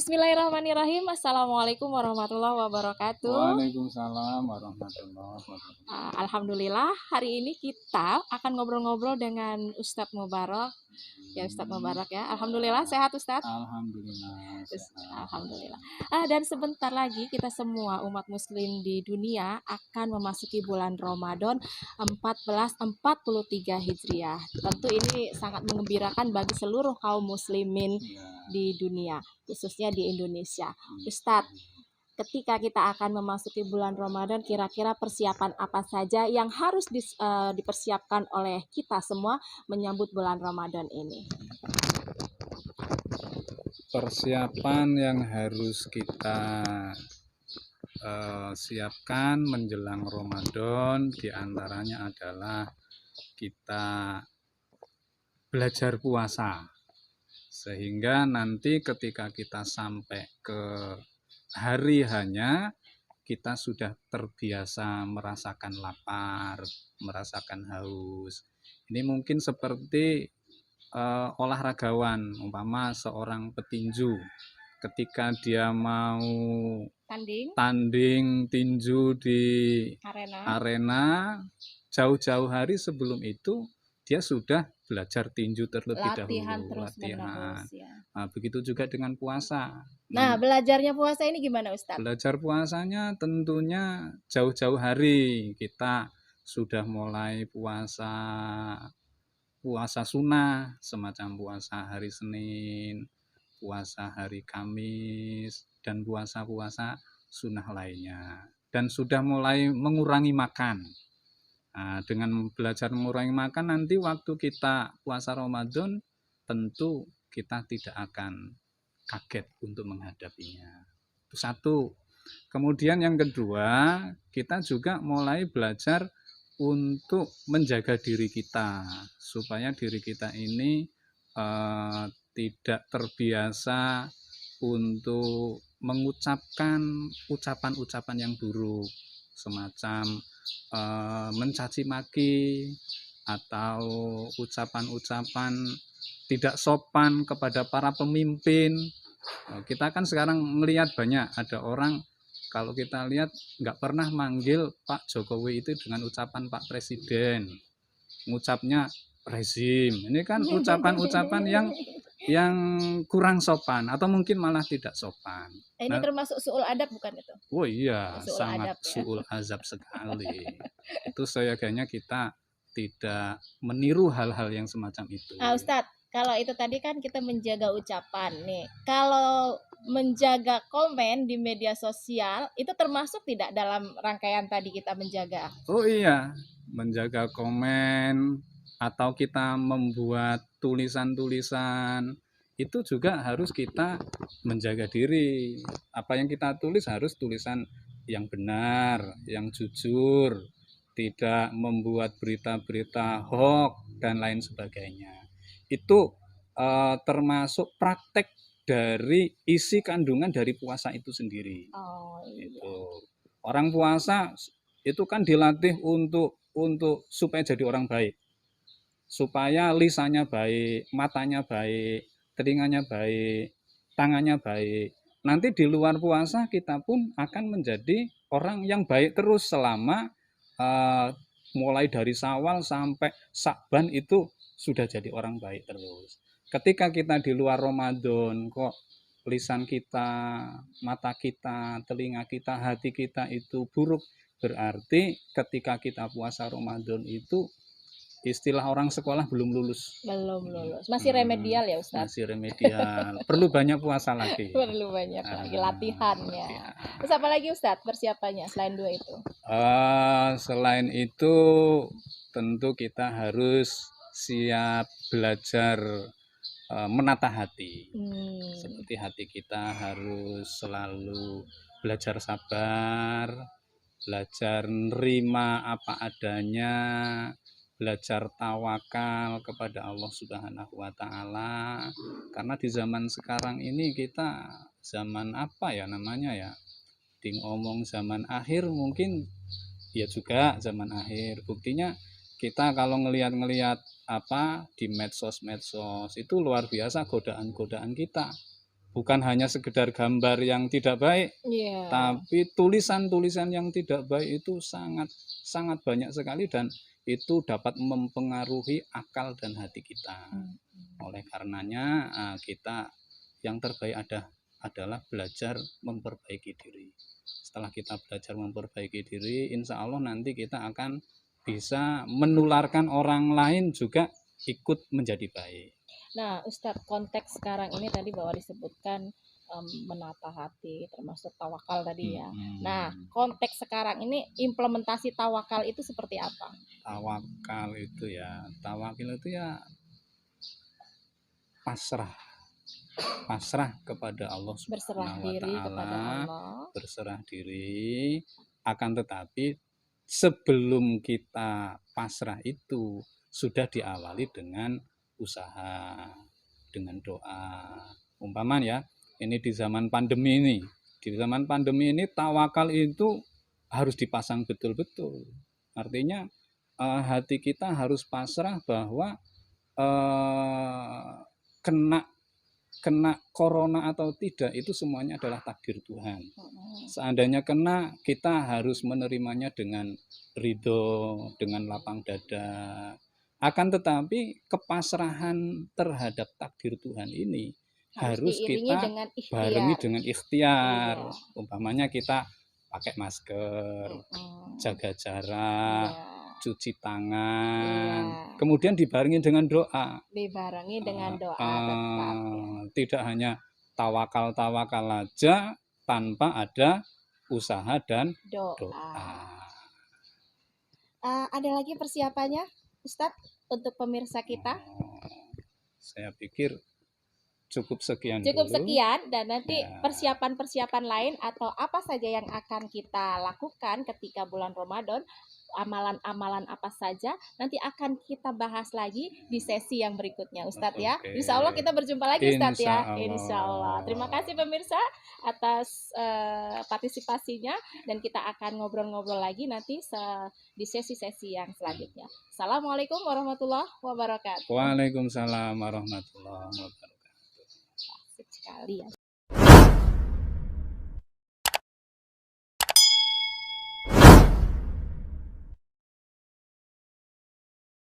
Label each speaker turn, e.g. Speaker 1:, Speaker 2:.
Speaker 1: Bismillahirrahmanirrahim. Assalamualaikum warahmatullahi wabarakatuh.
Speaker 2: Waalaikumsalam warahmatullahi wabarakatuh.
Speaker 1: Alhamdulillah, hari ini kita akan ngobrol-ngobrol dengan Ustadz Mubarak. Ya, Ustadz Mubarak ya. Alhamdulillah, sehat Ustadz?
Speaker 2: Alhamdulillah sehat.
Speaker 1: Alhamdulillah. Dan sebentar lagi kita semua umat muslim di dunia akan memasuki bulan Ramadan 1443 Hijriah. Tentu ini sangat mengembirakan bagi seluruh kaum muslimin
Speaker 2: Ya.
Speaker 1: di dunia, khususnya di Indonesia. Ustadz, ketika kita akan memasuki bulan Ramadan, kira-kira persiapan apa saja yang harus dipersiapkan oleh kita semua menyambut bulan Ramadan ini?
Speaker 2: Persiapan yang harus kita siapkan menjelang Ramadan diantaranya adalah kita belajar puasa, sehingga nanti ketika kita sampai ke hari hanya kita sudah terbiasa merasakan lapar, merasakan haus. Ini mungkin seperti olahragawan, umpama seorang petinju ketika dia mau tanding tinju di arena jauh-jauh hari sebelum itu dia sudah belajar tinju terlebih dahulu, latihan.
Speaker 1: Ya.
Speaker 2: Nah, begitu juga dengan puasa.
Speaker 1: Nah, belajarnya puasa ini gimana Ustadz?
Speaker 2: Belajar puasanya tentunya jauh-jauh hari kita sudah mulai puasa sunnah, semacam puasa hari Senin, puasa hari Kamis, dan puasa-puasa sunnah lainnya. Dan sudah mulai mengurangi makan. Nah, dengan belajar mengurangi makan, nanti waktu kita puasa Ramadan, tentu kita tidak akan kaget untuk menghadapinya. Itu satu. Kemudian yang kedua, kita juga mulai belajar untuk menjaga diri kita, supaya diri kita ini tidak terbiasa untuk mengucapkan ucapan-ucapan yang buruk, semacam mencaci maki atau ucapan-ucapan tidak sopan kepada para pemimpin. Kita kan sekarang melihat banyak ada orang, kalau kita lihat nggak pernah manggil Pak Jokowi itu dengan ucapan Pak Presiden, ngucapnya rezim. Ini kan ucapan-ucapan yang kurang sopan atau mungkin malah tidak sopan.
Speaker 1: Ini termasuk su'ul adab bukan itu?
Speaker 2: Oh iya,
Speaker 1: Su'ul
Speaker 2: sangat
Speaker 1: adab, ya?
Speaker 2: su'ul azab sekali. Itu sayangnya kita tidak meniru hal-hal yang semacam itu.
Speaker 1: Ustadz, kalau itu tadi kan kita menjaga ucapan nih. Kalau menjaga komen di media sosial itu termasuk tidak dalam rangkaian tadi kita menjaga?
Speaker 2: Oh iya, menjaga komen atau kita membuat tulisan-tulisan itu juga harus kita menjaga diri. Apa yang kita tulis harus tulisan yang benar, yang jujur, tidak membuat berita-berita hoax dan lain sebagainya. Itu termasuk praktek dari isi kandungan dari puasa itu sendiri.
Speaker 1: Oh, iya.
Speaker 2: Itu orang puasa itu kan dilatih untuk supaya jadi orang baik, supaya lisannya baik, matanya baik, telinganya baik, tangannya baik. Nanti di luar puasa kita pun akan menjadi orang yang baik terus selama mulai dari Syawal sampai Sya'ban itu sudah jadi orang baik terus. Ketika kita di luar Ramadan kok lisan kita, mata kita, telinga kita, hati kita itu buruk, berarti ketika kita puasa Ramadan itu istilah orang sekolah belum lulus.
Speaker 1: Belum lulus. Masih remedial ya Ustadz?
Speaker 2: Masih remedial. Perlu banyak puasa lagi.
Speaker 1: Perlu banyak lagi latihannya. Terus apa lagi Ustadz persiapannya selain dua itu?
Speaker 2: Selain itu tentu kita harus siap belajar menata hati. Seperti hati kita harus selalu belajar sabar, belajar nerima apa adanya, belajar tawakal kepada Allah Subhanahu wa taala. Karena di zaman sekarang ini kita zaman apa ya namanya ya? Ding omong zaman akhir mungkin ya juga zaman akhir. Buktinya kita kalau ngelihat apa di medsos itu luar biasa godaan-godaan kita. bukan hanya sekedar gambar yang tidak baik,
Speaker 1: Iya.
Speaker 2: tapi tulisan-tulisan yang tidak baik itu sangat sangat banyak sekali dan itu dapat mempengaruhi akal dan hati kita.
Speaker 1: Mhm.
Speaker 2: Oleh karenanya kita yang terbaik adalah belajar memperbaiki diri. Setelah kita belajar memperbaiki diri, insya Allah nanti kita akan bisa menularkan orang lain juga ikut menjadi baik.
Speaker 1: Nah, Ustadz, konteks sekarang ini tadi bahwa disebutkan menata hati, termasuk tawakal tadi ya. Nah, konteks sekarang ini implementasi tawakal itu seperti apa?
Speaker 2: Tawakal itu ya pasrah kepada Allah
Speaker 1: Berserah
Speaker 2: Subhanahu wa
Speaker 1: diri kepada
Speaker 2: taala,
Speaker 1: Allah.
Speaker 2: berserah diri. Akan tetapi sebelum kita pasrah itu sudah diawali dengan usaha, dengan doa. Umpama ya, ini di zaman pandemi ini. Di zaman pandemi ini tawakal itu harus dipasang betul-betul. Artinya hati kita harus pasrah bahwa kena corona atau tidak itu semuanya adalah takdir Tuhan. Seandainya kena, kita harus menerimanya dengan ridho, dengan lapang dada. Akan tetapi kepasrahan terhadap takdir Tuhan ini harus
Speaker 1: diiringi
Speaker 2: kita
Speaker 1: dengan
Speaker 2: barengi
Speaker 1: ikhtiar.
Speaker 2: dengan ikhtiar.
Speaker 1: Iya.
Speaker 2: Umpamanya kita pakai masker, jaga jarak,
Speaker 1: Iya.
Speaker 2: cuci tangan,
Speaker 1: Iya.
Speaker 2: kemudian dibarengi dengan doa.
Speaker 1: Dibarengi dengan doa tetap ya.
Speaker 2: Tidak hanya tawakal aja tanpa ada usaha dan doa.
Speaker 1: Ada lagi persiapannya, Ustadz, untuk pemirsa kita?
Speaker 2: Saya pikir cukup sekian
Speaker 1: Cukup
Speaker 2: dulu.
Speaker 1: sekian, dan nanti
Speaker 2: Ya.
Speaker 1: persiapan-persiapan lain atau apa saja yang akan kita lakukan ketika bulan Ramadan, amalan-amalan apa saja, nanti akan kita bahas lagi di sesi yang berikutnya, Ustadz ya.
Speaker 2: Oke.
Speaker 1: Insya Allah kita berjumpa lagi, Ustadz ya.
Speaker 2: Insya Allah.
Speaker 1: Insya Allah. Terima kasih pemirsa atas partisipasinya, dan kita akan ngobrol-ngobrol lagi nanti di sesi-sesi yang selanjutnya. Assalamualaikum warahmatullahi wabarakatuh.
Speaker 2: Waalaikumsalam warahmatullahi wabarakatuh.
Speaker 1: Asik sekali ya.